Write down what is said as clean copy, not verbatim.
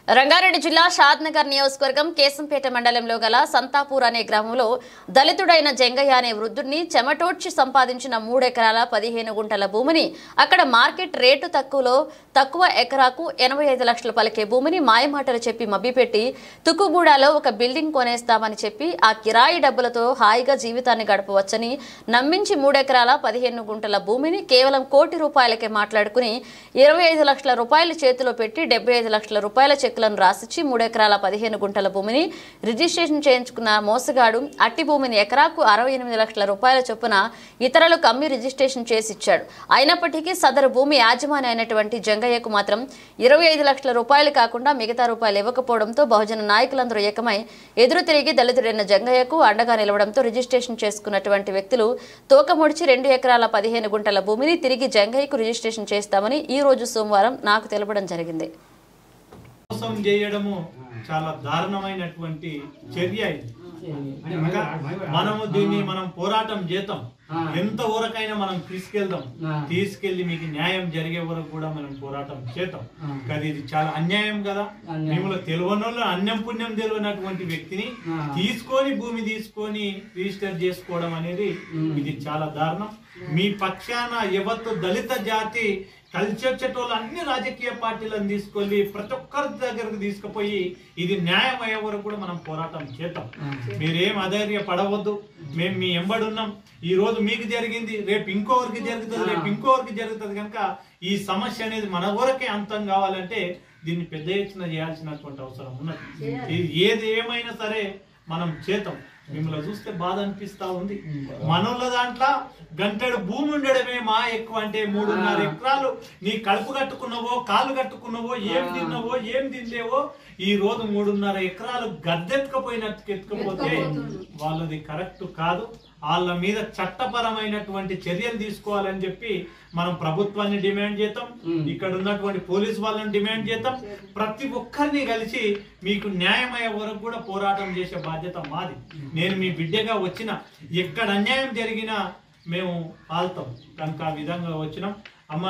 రంగారెడ్డి జిల్లా షాద్నగర్ నియోజకవర్గం కేశంపేట మండలంలో గల సంతాపూర్ అనే గ్రామంలో దళితుడైన జంగయ్య అనే వృద్ధుడిని చెమటోడ్చి సంపాదించిన 3 ఎకరాల 15 గుంటల భూమిని అక్కడ మార్కెట్ రేటు తక్కువ ఎకరాకు 85 లక్షలు పలికే భూమిని మాయమాటలు చెప్పి మభ్యపెట్టి తుక్కుగూడలో ఒక బిల్డింగ్ కొనేస్తామని చెప్పి ఆ కిరాయి డబ్బులతో హాయిగా జీవితాన్ని గడపవచ్చని నమ్మించి 3 ఎకరాల 15 గుంటల భూమిని కేవలం ₹1 కోటి మాట్లాడుకుని 25 లక్షల రూపాయలు చేతిలో పెట్టి 75 లక్షల రూపాయల చెక్కులను రాసిచ్చి 3 ఎకరాల 15 గుంటల భూమిని రిజిస్ట్రేషన్ చేయించుకున్న మోసగాడు అట్టి భూమిని ఎకరాకు 68 లక్షల రూపాయల చొప్పున ఇతరులకు అమ్మి రిజిస్ట్రేషన్ చేసి ఇచ్చాడు. అయినప్పటికీ సదరు భూమి యాజమాని అయినటువంటి జంగయ్యకు మాత్రం 25 లక్షల రూపాయలు కాకుండా మిగతా రూపాయలు ఇవ్వకపోవడంతో బహుజన నాయకులందరూ ఏకమై ఎదురు తిరిగి దళితుడైన జంగయ్యకు అండగా నిలవడంతో రిజిస్ట్రేషన్ చేసుకున్నటువంటి వ్యక్తులు తోకముడిచి 2 ఎకరాల 15 గుంటల భూమిని తిరిగి జంగయ్యకు రిజిస్ట్రేషన్ చేస్తామని ఈ రోజు సోమవారం నాకు తెలపడం జరిగింది. మోసం చేయడము చాలా దారుణమైనటువంటి చర్య ఇది. మనము దీన్ని పోరాటం చేద్దాం, ఎంత వరకైనా మనం తీసుకెళ్లి మీకు న్యాయం జరిగే వరకు కూడా మనం పోరాటం చేద్దాం. కానీ ఇది చాలా అన్యాయం కదా. మిమ్మల్ని తెలియనోళ్ళు అన్యం పుణ్యం తెలియనటువంటి వ్యక్తిని భూమి తీసుకొని రిజిస్టర్ చేసుకోవడం అనేది ఇది చాలా దారుణం. మీ పక్షాన యావత్తు దళిత జాతి కలిసి వచ్చేటోళ్ళు అన్ని రాజకీయ పార్టీలను తీసుకొని ప్రతి ఒక్కరి దగ్గరకు తీసుకుపోయి ఇది న్యాయం అయ్యే వరకు కూడా మనం పోరాటం చేద్దాం. మీరేం అధైర్య పడవద్దు, మేము మీ ఎంబడున్నాం. ఈ రోజు మీకు జరిగింది, రేపు ఇంకొకరికి జరుగుతుంది. కనుక ఈ సమస్య అనేది మన వరకే అంతం కావాలంటే దీన్ని పెద్ద ఎత్తున చేయాల్సినటువంటి అవసరం ఉన్నది. ఏది ఏమైనా సరే మనం చేద్దాం. మిమ్మల్ని చూస్తే బాధ అనిపిస్తా ఉంది. మనోళ్ళ దాంట్లో గంటెడు భూమి ఉండడమే మా ఎక్కువ అంటే 3.5 ఎకరాలు నీ కడుపు కట్టుకున్నావో కాళ్ళు కట్టుకున్నావో ఏం తిన్నావో ఏం తినలేవో ఈ రోజు 3.5 ఎకరాలు ఎత్తుకపోతే వాళ్ళది కరెక్ట్ కాదు. వాళ్ళ మీద చట్టపరమైనటువంటి చర్యలు తీసుకోవాలని చెప్పి మనం ప్రభుత్వాన్ని డిమాండ్ చేద్దాం, ఇక్కడ ఉన్నటువంటి పోలీసు వాళ్ళని డిమాండ్ చేద్దాం. ప్రతి ఒక్కరిని కలిసి మీకు న్యాయమయ్యే వరకు కూడా పోరాటం చేసే బాధ్యత మాది. నేను మీ బిడ్డగా వచ్చిన, ఎక్కడ అన్యాయం జరిగినా మేము ఆల్తాం కనుక ఆ విధంగా వచ్చినాం.